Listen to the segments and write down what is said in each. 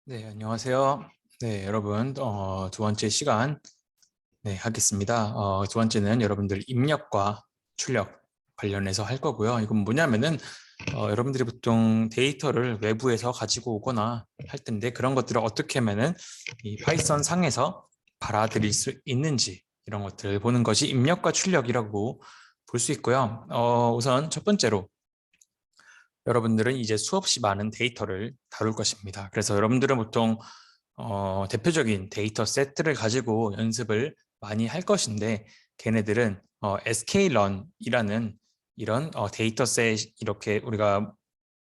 네, 안녕하세요. 네, 여러분, 두 번째 시간, 네, 하겠습니다. 두 번째는 여러분들 입력과 출력 관련해서 할 거고요. 이건 뭐냐면은, 여러분들이 보통 데이터를 외부에서 가지고 오거나 할 텐데, 그런 것들을 어떻게 하면은 이 파이썬 상에서 받아들일 수 있는지, 이런 것들을 보는 것이 입력과 출력이라고 볼 수 있고요. 우선 첫 번째로, 여러분들은 이제 수없이 많은 데이터를 다룰 것입니다. 그래서 여러분들은 보통 대표적인 데이터 세트를 가지고 연습을 많이 할 것인데 걔네들은 sklearn이라는 이런 데이터 셋 이렇게 우리가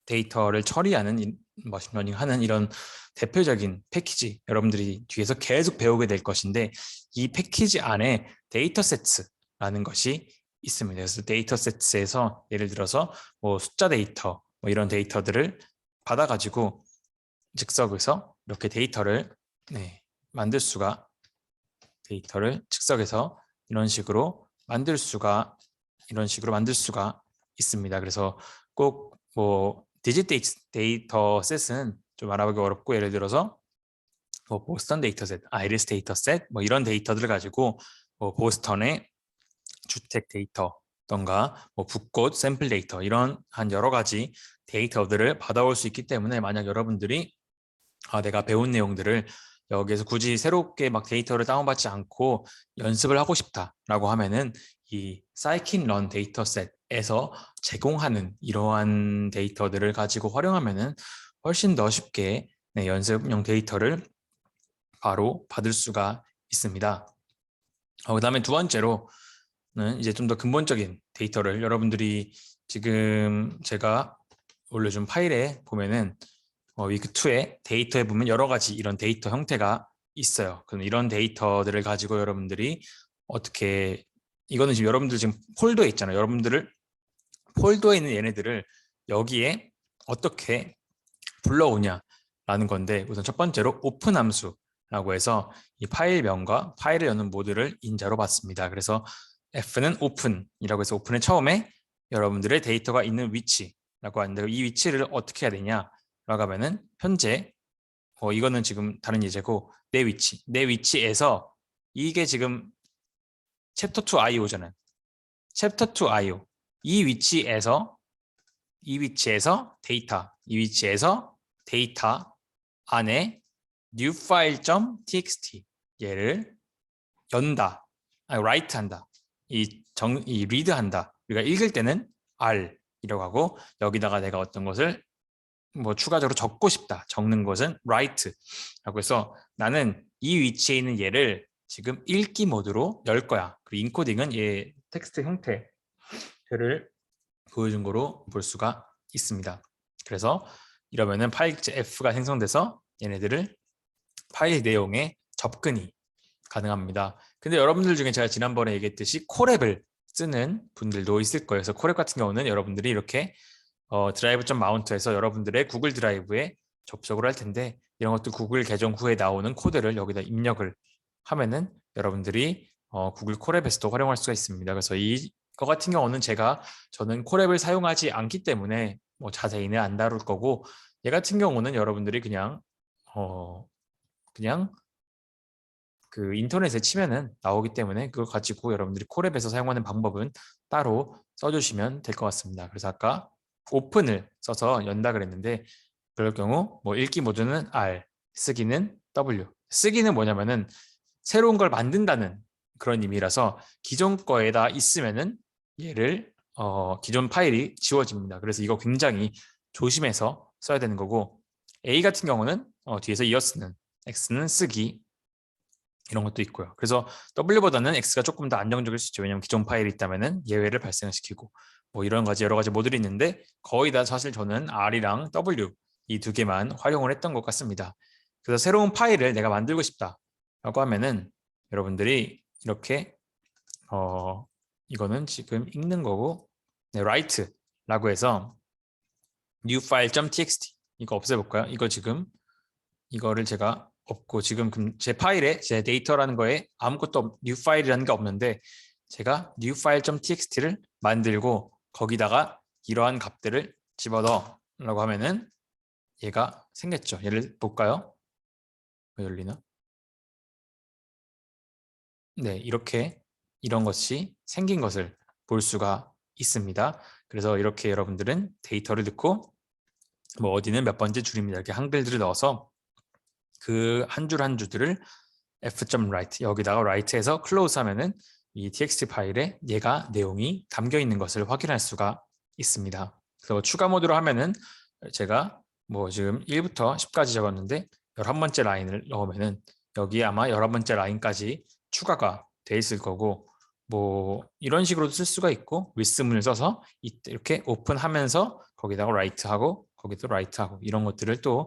데이터를 처리하는 머신러닝 하는 이런 대표적인 패키지 여러분들이 뒤에서 계속 배우게 될 것인데 이 패키지 안에 데이터 세트라는 것이 있습니다. 그래서 데이터 세트에서 예를 들어서 뭐 숫자 데이터 뭐 이런 데이터들을 받아가지고 즉석에서 이렇게 데이터를 만들 수가 데이터를 즉석에서 이런 식으로 만들 수가 있습니다. 그래서 꼭 뭐 디짓 데이터 셋은 좀 알아보기 어렵고 예를 들어서 뭐 보스턴 데이터 셋, 아이리스 데이터 셋 뭐 이런 데이터들을 가지고 뭐 보스턴의 주택 데이터던가 뭐 붓꽃 샘플 데이터 이런 한 여러 가지 데이터들을 받아올 수 있기 때문에 만약 여러분들이 내가 배운 내용들을 여기에서 굳이 새롭게 막 데이터를 다운받지 않고 연습을 하고 싶다라고 하면은 이 scikit-learn 데이터셋에서 제공하는 이러한 데이터들을 가지고 활용하면은 훨씬 더 쉽게 연습용 데이터를 바로 받을 수가 있습니다. 그다음에 두 번째로는 이제 좀 더 근본적인 데이터를 여러분들이 지금 제가 올려준 파일에 보면은 위크 2에 데이터에 보면 여러 가지 이런 데이터 형태가 있어요. 그럼 이런 데이터들을 가지고 여러분들이 어떻게 이거는 지금 여러분들 지금 폴더에 있잖아요. 여러분들을 폴더에 있는 얘네들을 여기에 어떻게 불러오냐라는 건데 우선 첫 번째로 오픈 함수라고 해서 이 파일명과 파일을 여는 모드를 인자로 받습니다. 그래서 F는 오픈이라고 해서 오픈의 처음에 여러분들의 데이터가 있는 위치라고 하는데 이 위치를 어떻게 해야 되냐 라고 하면은 현재 이거는 지금 다른 예제고 내 위치에서 이게 지금 챕터 2 IO잖아요. 챕터 2 IO 이 위치에서 데이터 안에 new file.txt 얘를 연다, write 한다, 이 read 한다. 우리가 읽을 때는 R이라고 하고 여기다가 내가 어떤 것을 뭐 추가적으로 적고 싶다. 적는 것은 write라고 해서 나는 이 위치에 있는 얘를 지금 읽기 모드로 열 거야. 그리고 인코딩은 얘 텍스트 형태를 보여준 거로 볼 수가 있습니다. 그래서 이러면은 파일체 F가 생성돼서 얘네들을 파일 내용에 접근이 가능합니다. 근데 여러분들 중에 제가 지난번에 얘기했듯이 콜앱을 쓰는 분들도 있을 거예요. 그래서 콜앱 같은 경우는 여러분들이 이렇게 드라이브.마운트에서 여러분들의 구글 드라이브에 접속을 할 텐데 이런 것도 구글 계정 후에 나오는 코드를 여기다 입력을 하면은 여러분들이 구글 콜앱에서도 활용할 수가 있습니다. 그래서 이거 같은 경우는 저는 콜앱을 사용하지 않기 때문에 뭐 자세히는 안 다룰 거고 얘 같은 경우는 여러분들이 그냥 그 인터넷에 치면은 나오기 때문에 그걸 가지고 여러분들이 콜앱에서 사용하는 방법은 따로 써주시면 될 것 같습니다. 그래서 아까 오픈을 써서 연다 그랬는데 그럴 경우 뭐 읽기 모드는 R, 쓰기는 W. 쓰기는 뭐냐면은 새로운 걸 만든다는 그런 의미라서 기존 거에다 있으면은 얘를 기존 파일이 지워집니다. 그래서 이거 굉장히 조심해서 써야 되는 거고 A 같은 경우는 뒤에서 이어쓰는 X는 쓰기 이런 것도 있고요. 그래서 W보다는 X가 조금 더 안정적일 수 있죠. 왜냐하면 기존 파일이 있다면 예외를 발생시키고 뭐 이런 여러 가지 모듈이 있는데 거의 다 사실 저는 R이랑 W 이 두 개만 활용을 했던 것 같습니다. 그래서 새로운 파일을 내가 만들고 싶다라고 하면은 여러분들이 이렇게 이거는 지금 읽는 거고 write라고 해서 new file.txt 이거 없애볼까요? 이거를 제가 없고 지금 제 파일에 제 데이터라는 거에 아무것도 new 파일이라는 게 없는데 제가 new file.txt를 만들고 거기다가 이러한 값들을 집어넣으라고 하면은 얘가 생겼죠. 얘를 볼까요? 왜 열리나? 네, 이렇게 이런 것이 생긴 것을 볼 수가 있습니다. 그래서 이렇게 여러분들은 데이터를 넣고 뭐 어디는 몇 번째 줄입니다. 이렇게 한글들을 넣어서 그 한 줄 한 줄들을 f.write 여기다가 write해서 close 하면은 이 txt 파일에 얘가 내용이 담겨 있는 것을 확인할 수가 있습니다. 그래서 추가 모드로 하면은 제가 뭐 지금 1부터 10까지 적었는데 11번째 라인을 넣으면은 여기에 아마 11번째 라인까지 추가가 돼 있을 거고 뭐 이런 식으로도 쓸 수가 있고 with문을 써서 이렇게 오픈하면서 거기다가 write하고 거기도 write하고 이런 것들을 또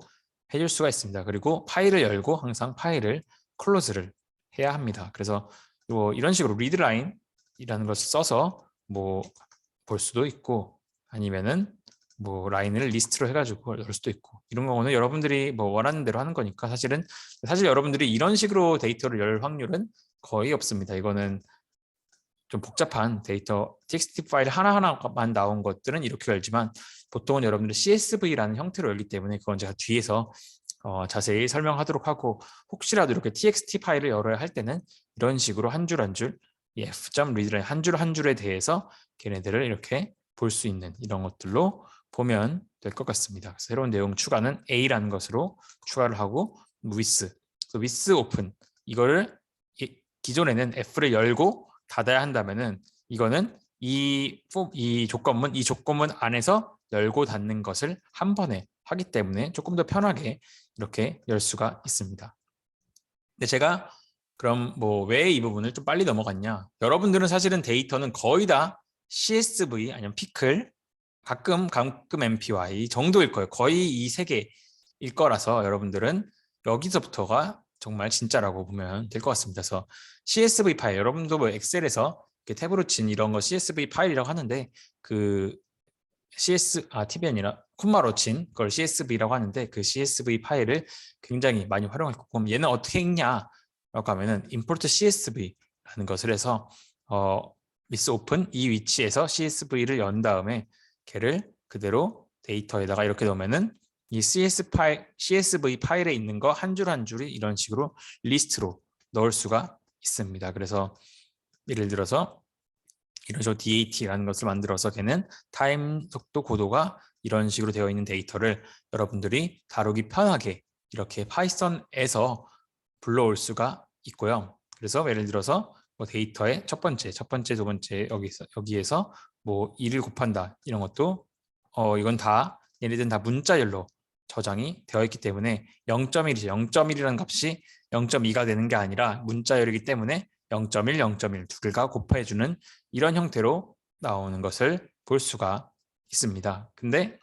해줄 수가 있습니다. 그리고 파일을 열고 항상 파일을 클로즈를 해야 합니다. 그래서 뭐 이런 식으로 리드라인이라는 것을 써서 뭐 볼 수도 있고 아니면은 뭐 라인을 리스트로 해가지고 넣을 수도 있고 이런 경우는 여러분들이 뭐 원하는 대로 하는 거니까 사실 여러분들이 이런 식으로 데이터를 열 확률은 거의 없습니다. 이거는 좀 복잡한 데이터 txt 파일 하나하나만 나온 것들은 이렇게 열지만 보통은 여러분들이 CSV라는 형태로 열기 때문에 그건 제가 뒤에서 자세히 설명하도록 하고 혹시라도 이렇게 txt 파일을 열어야 할 때는 이런 식으로 한 줄 한 줄 f.readline 한 줄 한 줄에 대해서 걔네들을 이렇게 볼 수 있는 이런 것들로 보면 될 것 같습니다. 새로운 내용 추가는 A라는 것으로 추가를 하고 with open 이거를 기존에는 F를 열고 닫아야 한다면은 이거는 이 조건문 안에서 열고 닫는 것을 한 번에 하기 때문에 조금 더 편하게 이렇게 열 수가 있습니다. 근데 제가 그럼 뭐 왜 이 부분을 좀 빨리 넘어갔냐? 여러분들은 사실은 데이터는 거의 다 CSV 아니면 피클 가끔 MPY 정도일 거예요. 거의 이 세 개일 거라서 여러분들은 여기서부터가 정말 진짜라고 보면 될 것 같습니다. 그래서 CSV 파일 여러분도 뭐 엑셀에서 이렇게 탭으로 친 이런 거 CSV 파일이라고 하는데 그 TB이 아니라 콤마로 친 걸 CSV라고 하는데 그 CSV 파일을 굉장히 많이 활용할 거고 그럼 얘는 어떻게 읽냐라고 하면은 import CSV라는 것을 해서 miss open 이 위치에서 CSV를 연 다음에 걔를 그대로 데이터에다가 이렇게 넣으면은 이 CSV 파일에 있는 거 한 줄 한 줄이 이런 식으로 리스트로 넣을 수가 있습니다. 그래서 예를 들어서 이런 식으로 DAT라는 것을 만들어서 걔는 타임 속도 고도가 이런 식으로 되어 있는 데이터를 여러분들이 다루기 편하게 이렇게 파이썬에서 불러올 수가 있고요. 그래서 예를 들어서 뭐 데이터의 첫 번째, 두 번째 여기에서 뭐 2를 곱한다 이런 것도 이건 다 얘네들은 다 문자열로 저장이 되어 있기 때문에 0.1이죠. 0.1이라는 값이 0.2가 되는 게 아니라 문자열이기 때문에 0.1, 0.1 두 개가 곱해주는 이런 형태로 나오는 것을 볼 수가 있습니다. 근데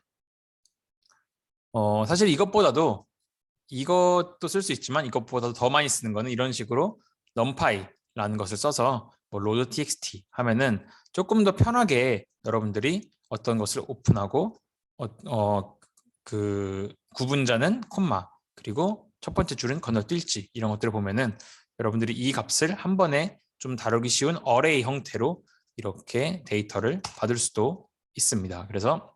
사실 이것도 쓸 수 있지만 이것보다도 더 많이 쓰는 거는 이런 식으로 numpy라는 것을 써서 뭐 load.txt 하면은 조금 더 편하게 여러분들이 어떤 것을 오픈하고 그 구분자는 콤마 그리고 첫 번째 줄은 건너뛸지 이런 것들을 보면은 여러분들이 이 값을 한 번에 좀 다루기 쉬운 어레이 형태로 이렇게 데이터를 받을 수도 있습니다. 그래서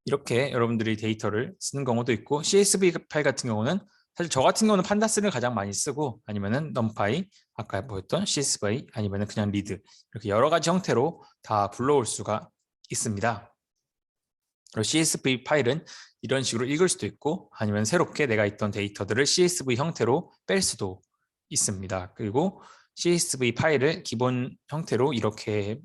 이렇게 여러분들이 데이터를 쓰는 경우도 있고 CSV 파일 같은 경우는 사실 저 같은 경우는 판다스를 가장 많이 쓰고 아니면은 numpy 아까 보였던 CSV 아니면은 그냥 리드 이렇게 여러 가지 형태로 다 불러올 수가 있습니다. 그리고 CSV 파일은 이런 식으로 읽을 수도 있고 아니면 새롭게 내가 있던 데이터들을 CSV 형태로 뺄 수도 있습니다. 그리고 CSV 파일을 기본 형태로 이렇게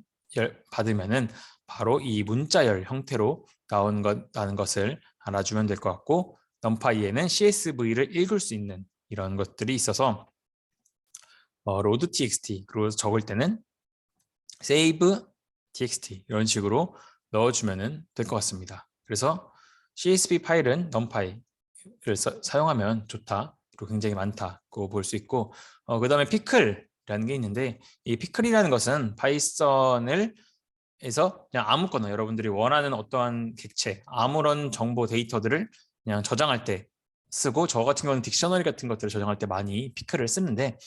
받으면은 바로 이 문자열 형태로 나오는 것을 알아주면 될 것 같고 numpy에는 CSV를 읽을 수 있는 이런 것들이 있어서 load.txt 그리고 적을 때는 save txt 이런 식으로 넣어주면 될 것 같습니다. 그래서 CSV 파일은 numpy를 사용하면 좋다. 그리고 굉장히 많다고 볼 수 있고 그 다음에 피클이라는 게 있는데 이 피클이라는 것은 파이썬을 에서 그냥 아무거나 여러분들이 원하는 어떠한 객체, 아무런 정보 데이터들을 그냥 저장할 때 쓰고 저 같은 경우는 딕셔너리 같은 것들을 저장할 때 많이 피클을 쓰는데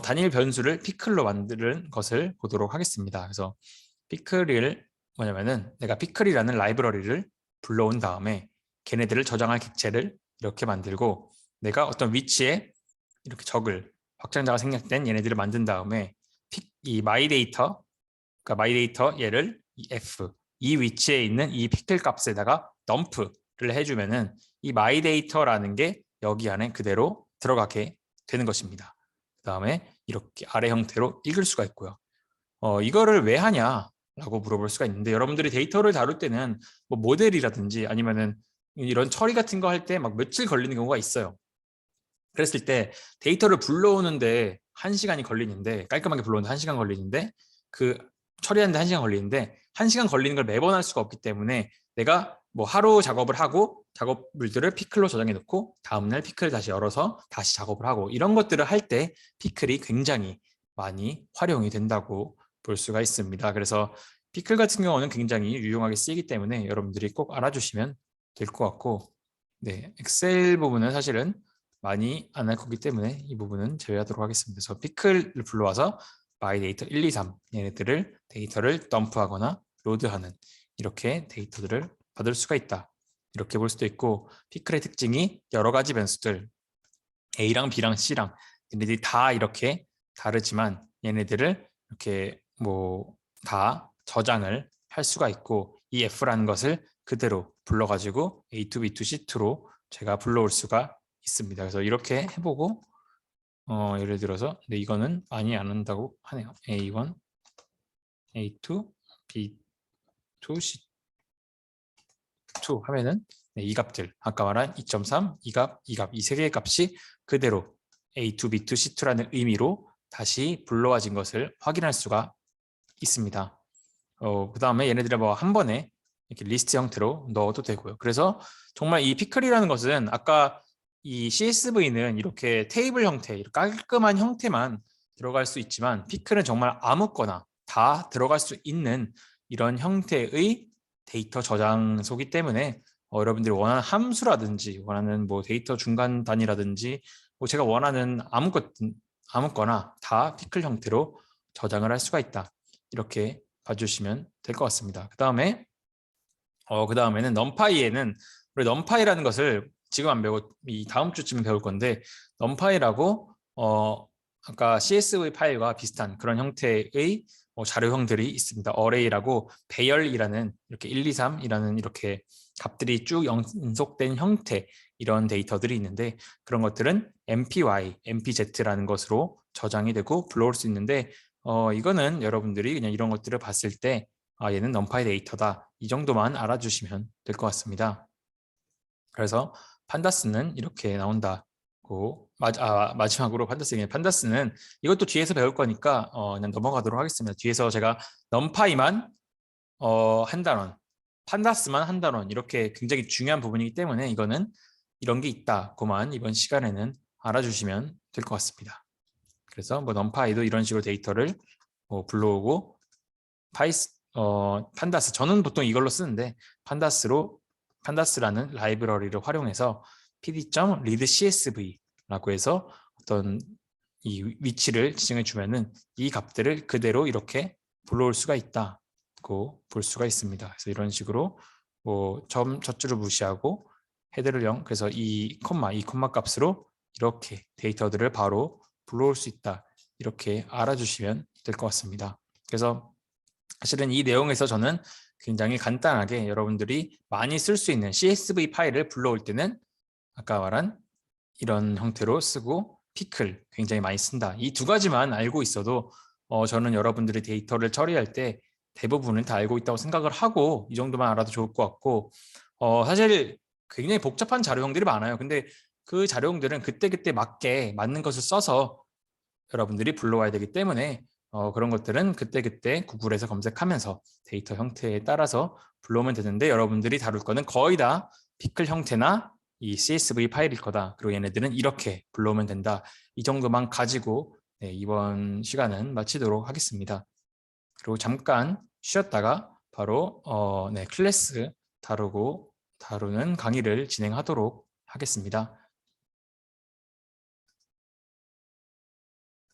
단일 변수를 피클로 만드는 것을 보도록 하겠습니다. 그래서 피클을 뭐냐면은 내가 피클이라는 라이브러리를 불러온 다음에 걔네들을 저장할 객체를 이렇게 만들고 내가 어떤 위치에 이렇게 적을 확장자가 생략된 얘네들을 만든 다음에 이 마이 데이터, 그러니까 마이 데이터 얘를 이 f 이 위치에 있는 이 피클 값에다가 덤프를 해주면은 이 마이 데이터라는 게 여기 안에 그대로 들어가게 되는 것입니다. 그 다음에 이렇게 아래 형태로 읽을 수가 있고요. 이거를 왜 하냐라고 물어볼 수가 있는데, 여러분들이 데이터를 다룰 때는 뭐 모델이라든지 아니면은 이런 처리 같은 거 할 때 막 며칠 걸리는 경우가 있어요. 그랬을 때 데이터를 불러오는데 1시간이 걸리는데, 깔끔하게 불러오는데 1시간 걸리는데, 그 처리하는데 1시간 걸리는데 1시간 걸리는 걸 매번 할 수가 없기 때문에 내가 뭐 하루 작업을 하고 작업물들을 피클로 저장해 놓고 다음날 피클을 다시 열어서 다시 작업을 하고, 이런 것들을 할 때 피클이 굉장히 많이 활용이 된다고 볼 수가 있습니다. 그래서 피클 같은 경우는 굉장히 유용하게 쓰이기 때문에 여러분들이 꼭 알아주시면 될 것 같고, 네, 엑셀 부분은 사실은 많이 안 할 거기 때문에 이 부분은 제외하도록 하겠습니다. 그래서 피클을 불러와서 my 데이터 1, 2, 3 얘네들을 데이터를 덤프하거나 로드하는 이렇게 데이터들을 받을 수가 있다. 이렇게 볼 수도 있고, 피클의 특징이 여러 가지 변수들 A랑 B랑 C랑 얘네들이 다 이렇게 다르지만 얘네들을 이렇게 뭐 다 저장을 할 수가 있고, 이 F라는 것을 그대로 불러가지고 A2, B2, C2로 제가 불러올 수가 있습니다. 그래서 이렇게 해보고 예를 들어서 근데 이거는 많이 안 한다고 하네요. A1, A2, B2, C2 하면은 네, 이 값들 아까 말한 2.3, 이 값, 이 값, 이 세 개의 값이 그대로 A2, B2, C2라는 의미로 다시 불러와진 것을 확인할 수가 있습니다. 그 다음에 얘네들을 뭐 한 번에 이렇게 리스트 형태로 넣어도 되고요. 그래서 정말 이 피클이라는 것은 아까 이 CSV는 이렇게 테이블 형태, 깔끔한 형태만 들어갈 수 있지만 피클은 정말 아무거나 다 들어갈 수 있는 이런 형태의 데이터 저장소이기 때문에 여러분들이 원하는 함수라든지 원하는 뭐 데이터 중간 단위라든지 뭐 제가 원하는 아무거나 다 피클 형태로 저장을 할 수가 있다. 이렇게 봐주시면 될 것 같습니다. 그 다음에는 넘파이에는 우리 넘파이라는 것을 지금 안 배우고 이 다음 주쯤 배울 건데, 넘파이라고 아까 CSV 파일과 비슷한 그런 형태의 자료형들이 있습니다. 어레이라고 배열이라는 이렇게 1, 2, 3이라는 이렇게 값들이 쭉 연속된 형태, 이런 데이터들이 있는데 그런 것들은 MPY, MPZ라는 것으로 저장이 되고 불러올 수 있는데 이거는 여러분들이 그냥 이런 것들을 봤을 때 얘는 넘파이 데이터다, 이 정도만 알아주시면 될 것 같습니다. 그래서 판다스는 이렇게 나온다고 마지막으로 판다스는 이것도 뒤에서 배울 거니까 그냥 넘어가도록 하겠습니다. 뒤에서 제가 넘파이만 한 단원, 판다스만 한 단원, 이렇게 굉장히 중요한 부분이기 때문에 이거는 이런 게 있다고만 이번 시간에는 알아주시면 될 것 같습니다. 그래서 뭐 넘파이도 이런 식으로 데이터를 불러오고 판다스, 저는 보통 이걸로 쓰는데 판다스라는 라이브러리를 활용해서 pd.readcsv라고 해서 어떤 이 위치를 지정해 주면은 이 값들을 그대로 이렇게 불러올 수가 있다고 볼 수가 있습니다. 그래서 이런 식으로 뭐 젖줄을 무시하고 헤드를 0, 그래서 이 콤마 값으로 이렇게 데이터들을 바로 불러올 수 있다. 이렇게 알아주시면 될 것 같습니다. 그래서 사실은 이 내용에서 저는 굉장히 간단하게 여러분들이 많이 쓸 수 있는 CSV 파일을 불러올 때는 아까 말한 이런 형태로 쓰고 피클 굉장히 많이 쓴다. 이 두 가지만 알고 있어도 저는 여러분들이 데이터를 처리할 때 대부분은 다 알고 있다고 생각을 하고 이 정도만 알아도 좋을 것 같고, 사실 굉장히 복잡한 자료형들이 많아요. 근데 그 자료형들은 그때그때 맞는 것을 써서 여러분들이 불러와야 되기 때문에 그런 것들은 그때그때 구글에서 검색하면서 데이터 형태에 따라서 불러오면 되는데, 여러분들이 다룰 거는 거의 다 피클 형태나 이 CSV 파일일 거다. 그리고 얘네들은 이렇게 불러오면 된다. 이 정도만 가지고 이번 시간은 마치도록 하겠습니다. 그리고 잠깐 쉬었다가 바로 클래스 다루는 강의를 진행하도록 하겠습니다.